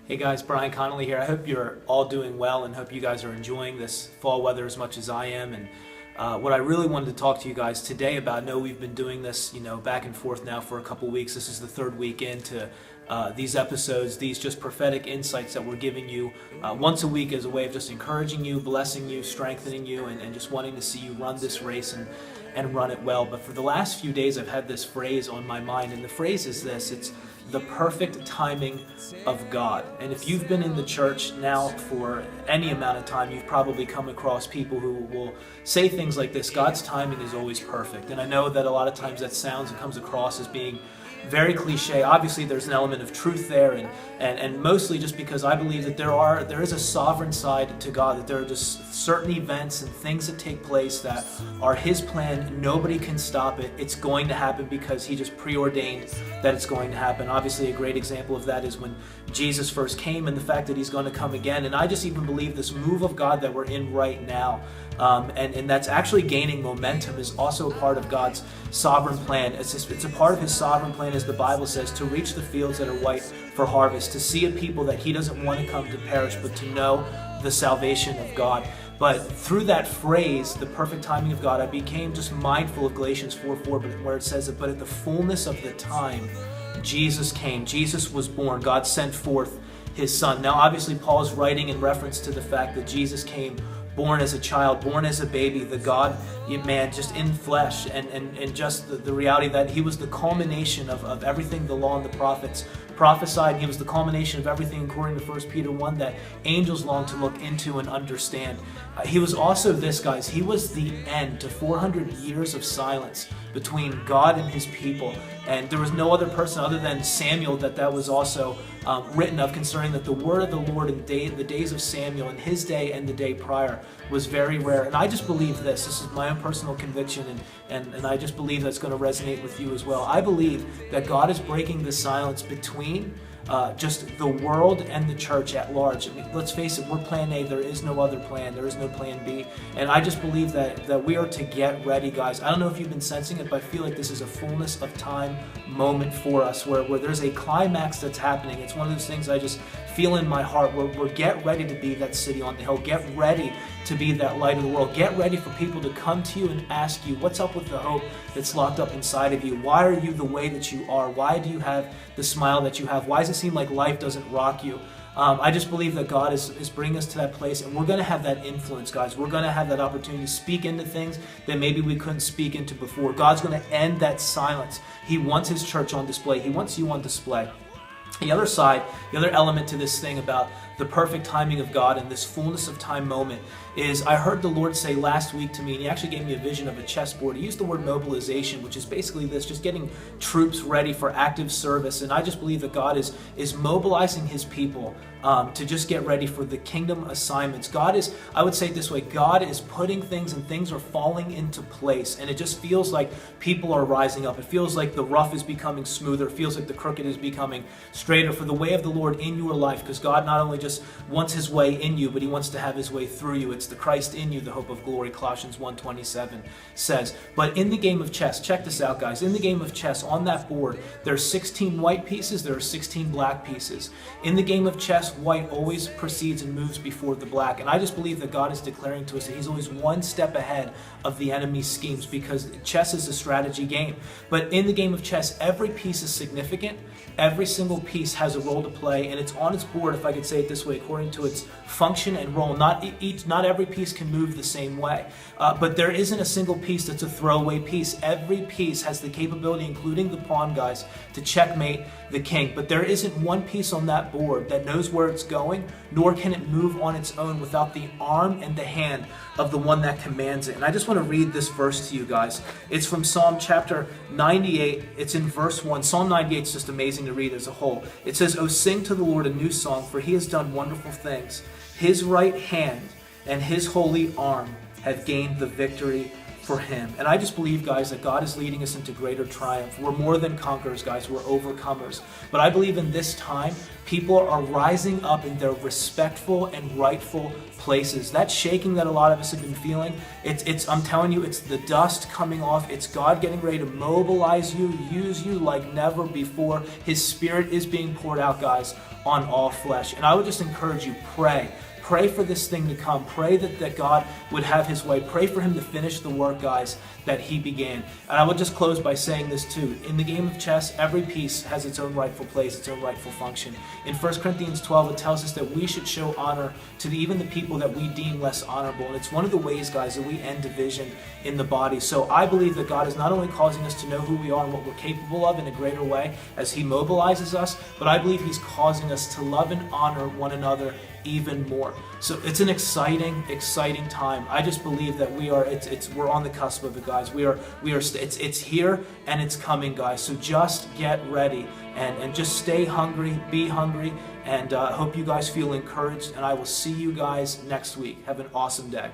Hey guys, Brian Connolly here. I hope you're all doing well and hope you guys are enjoying this fall weather as much as I am. And what I really wanted to talk to you guys today about, I know we've been doing this, back and forth now for a couple weeks. This is the third week into these episodes, these just prophetic insights that we're giving you once a week as a way of just encouraging you, blessing you, strengthening you, and just wanting to see you run this race and run it well. But for the last few days, I've had this phrase on my mind, and the phrase is this: it's the perfect timing of God. And if you've been in the church now for any amount of time, you've probably come across people who will say things like this: God's timing is always perfect. And I know that a lot of times that sounds and comes across as being very cliche. Obviously there's an element of truth there, and mostly just because I believe that there is a sovereign side to God, that there are just certain events and things that take place that are His plan. Nobody can stop it. It's going to happen because He just preordained that it's going to happen. Obviously a great example of that is when Jesus first came, and the fact that He's going to come again. And I just even believe this move of God that we're in right now, and that's actually gaining momentum, is also a part of God's sovereign plan. It's a part of His sovereign plan, as the Bible says, to reach the fields that are white for harvest, to see a people that He doesn't want to come to perish, but to know the salvation of God. But through that phrase, the perfect timing of God, I became just mindful of Galatians 4:4, where it says that, but at the fullness of the time, Jesus came. Jesus was born. God sent forth His Son. Now, obviously, Paul is writing in reference to the fact that Jesus came born as a child, born as a baby, the God-man just in flesh, and just the reality that He was the culmination of everything the law and the prophets prophesied. He was the culmination of everything, according to 1 Peter 1, that angels long to look into and understand. He was also this, guys. He was the end to 400 years of silence between God and His people. And there was no other person other than Samuel that was also written of, concerning that the word of the Lord in the days of Samuel, in his day and the day prior, was very rare. And I just believe this. This is my own personal conviction, and I just believe that's going to resonate with you as well. I believe that God is breaking the silence between just the world and the church at large. I mean, let's face it, we're plan A. There is no other plan. There is no plan B. And I just believe that we are to get ready, guys. I don't know if you've been sensing it, but I feel like this is a fullness of time moment for us, where there's a climax that's happening. It's one of those things I just feel in my heart, where we're get ready to be that city on the hill. Get ready to be that light of the world. Get ready for people to come to you and ask you, what's up with the hope that's locked up inside of you? Why are you the way that you are? Why do you have the smile that you have? Why does it seem like life doesn't rock you? I just believe that God is bringing us to that place, and we're going to have that influence, guys. We're going to have that opportunity to speak into things that maybe we couldn't speak into before. God's going to end that silence. He wants His church on display. He wants you on display. The other side, the other element to this thing about the perfect timing of God and this fullness of time moment is, I heard the Lord say last week to me, and He actually gave me a vision of a chessboard. He used the word mobilization, which is basically this, just getting troops ready for active service. And I just believe that God is mobilizing His people to just get ready for the kingdom assignments. God is, I would say it this way, God is putting things, and things are falling into place. And it just feels like people are rising up. It feels like the rough is becoming smoother. It feels like the crooked is becoming straighter for the way of the Lord in your life, because God not only just wants His way in you, but He wants to have His way through you. It's the Christ in you, the hope of glory, Colossians 1:27 says. But in the game of chess, check this out, guys. In the game of chess, on that board, there are 16 white pieces, there are 16 black pieces. In the game of chess, white always proceeds and moves before the black. And I just believe that God is declaring to us that He's always one step ahead of the enemy's schemes, because chess is a strategy game. But in the game of chess, every piece is significant. Every single piece has a role to play, and it's on its board, if I could say it this way, according to its function and role. Not every piece can move the same way, but there isn't a single piece that's a throwaway piece. Every piece has the capability, including the pawn, guys, to checkmate the king. But there isn't one piece on that board that knows where it's going, nor can it move on its own without the arm and the hand of the one that commands it. And I just want to read this verse to you guys. It's from Psalm chapter 98. It's in verse 1. Psalm 98 is just amazing to read as a whole. It says, "Oh, sing to the Lord a new song, for He has done wonderful things. His right hand and His holy arm have gained the victory for Him. And I just believe, guys, that God is leading us into greater triumph. We're more than conquerors, guys. We're overcomers. But I believe in this time, people are rising up in their respectful and rightful places. That shaking that a lot of us have been feeling, I'm telling you, it's the dust coming off. It's God getting ready to mobilize you, use you like never before. His Spirit is being poured out, guys, on all flesh. And I would just encourage you, pray. Pray for this thing to come. Pray that God would have His way. Pray for Him to finish the work, guys, that He began. And I will just close by saying this too. In the game of chess, every piece has its own rightful place, its own rightful function. In 1 Corinthians 12, it tells us that we should show honor to even the people that we deem less honorable. And it's one of the ways, guys, that we end division in the body. So I believe that God is not only causing us to know who we are and what we're capable of in a greater way as He mobilizes us, but I believe He's causing us to love and honor one another even more. So it's an exciting time. I just believe that we're on the cusp of it, guys. It's here and it's coming, guys. So just get ready and just stay hungry, be hungry, and hope you guys feel encouraged. And I will see you guys next week. Have an awesome day.